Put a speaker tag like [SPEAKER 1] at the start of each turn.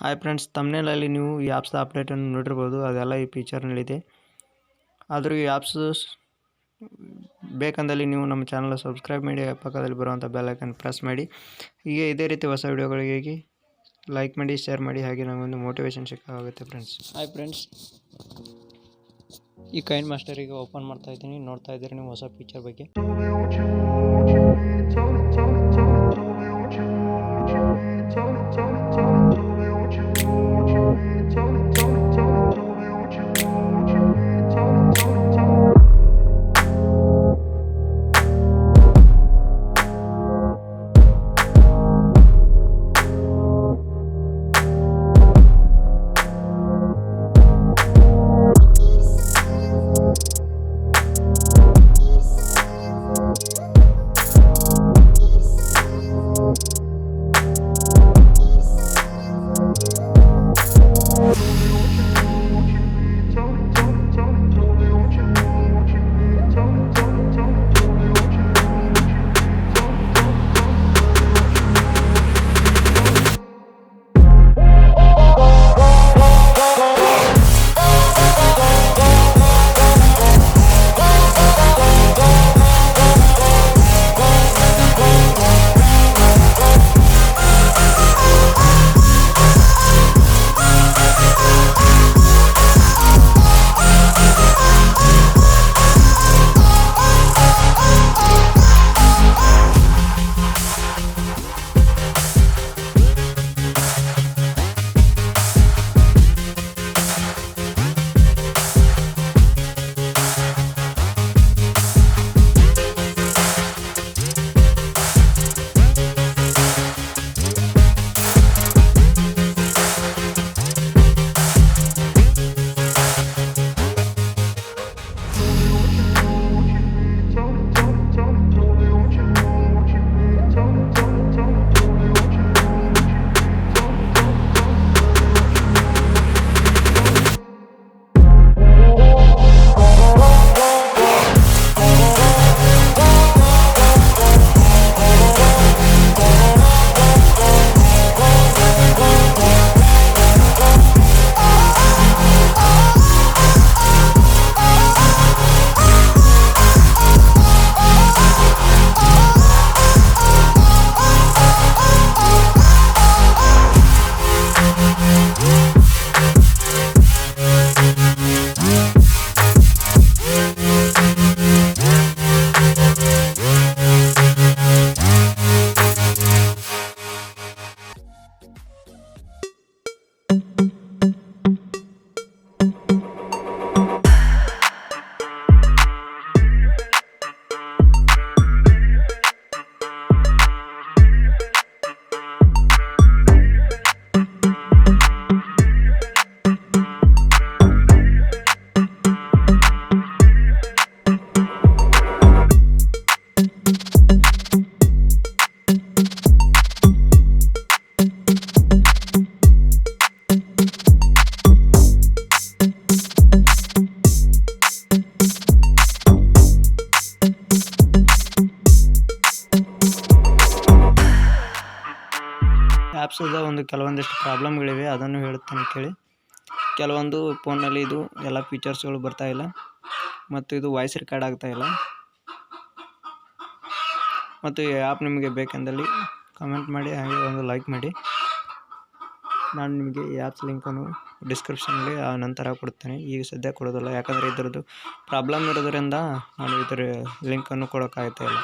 [SPEAKER 1] Hi friends, ತಮ್ನೇಲಲ್ಲಿ ನೀವು ಈ ಆ್ಯಪ್ಸ್ದ ಅಪ್ಡೇಟನ್ನು ನೋಡಿರ್ಬೋದು. ಅದೆಲ್ಲ ಈ ಫೀಚರ್ನಲ್ಲಿದೆ. ಆದರೂ ಈ ಆ್ಯಪ್ಸ್ ಬೇಕಂದಲ್ಲಿ ನೀವು ನಮ್ಮ ಚಾನಲ್ ಸಬ್ಸ್ಕ್ರೈಬ್ ಮಾಡಿ, ಪಕ್ಕದಲ್ಲಿ ಬರುವಂಥ ಬೆಲ್ ಐಕನ್ ಪ್ರೆಸ್ ಮಾಡಿ. ಹೀಗೆ ಇದೇ ರೀತಿ ಹೊಸ ವಿಡಿಯೋಗಳಿಗೆ ಲೈಕ್ ಮಾಡಿ, ಶೇರ್ ಮಾಡಿ, ಹಾಗೆ ನಮಗೊಂದು ಮೋಟಿವೇಶನ್ ಸಿಕ್ಕಾಗುತ್ತೆ ಫ್ರೆಂಡ್ಸ್. ಹಾಯ್ ಫ್ರೆಂಡ್ಸ್, ಈ ಕೈನ್ ಮಾಸ್ಟರಿಗೆ ಓಪನ್ ಮಾಡ್ತಾ ಇದ್ದೀನಿ. ನೋಡ್ತಾ ಇದ್ದೀರಿ ನೀವು ಹೊಸ ಫೀಚರ್ ಬಗ್ಗೆ. ಆ್ಯಪ್ಸದ ಕೆಲವೊಂದಿಷ್ಟು ಪ್ರಾಬ್ಲಮ್ಗಳಿವೆ, ಅದನ್ನು ಹೇಳುತ್ತೇನೆ ಕೇಳಿ. ಕೆಲವೊಂದು ಫೋನ್ನಲ್ಲಿ ಇದು ಎಲ್ಲ ಫೀಚರ್ಸ್ಗಳು ಬರ್ತಾ ಇಲ್ಲ, ಮತ್ತು ಇದು ವಾಯ್ಸ್ ರೆಕಾರ್ಡ್ ಆಗ್ತಾ ಇಲ್ಲ. ಮತ್ತು ಈ ಆ್ಯಪ್ ನಿಮಗೆ ಬೇಕೆಂದಲ್ಲಿ ಕಮೆಂಟ್ ಮಾಡಿ, ಹಾಗೆ ಒಂದು ಲೈಕ್ ಮಾಡಿ. ನಾನು ನಿಮಗೆ ಈ ಆ್ಯಪ್ಸ್ ಲಿಂಕನ್ನು ಡಿಸ್ಕ್ರಿಪ್ಷನಲ್ಲಿ ನಂತರ ಕೊಡ್ತೇನೆ. ಈಗ ಸದ್ಯ ಕೊಡೋದಿಲ್ಲ, ಯಾಕಂದರೆ ಇದರದ್ದು ಪ್ರಾಬ್ಲಮ್ ಇರೋದರಿಂದ ನಾನು ಇದರ ಲಿಂಕನ್ನು ಕೊಡೋಕ್ಕಾಗ್ತಾ ಇಲ್ಲ.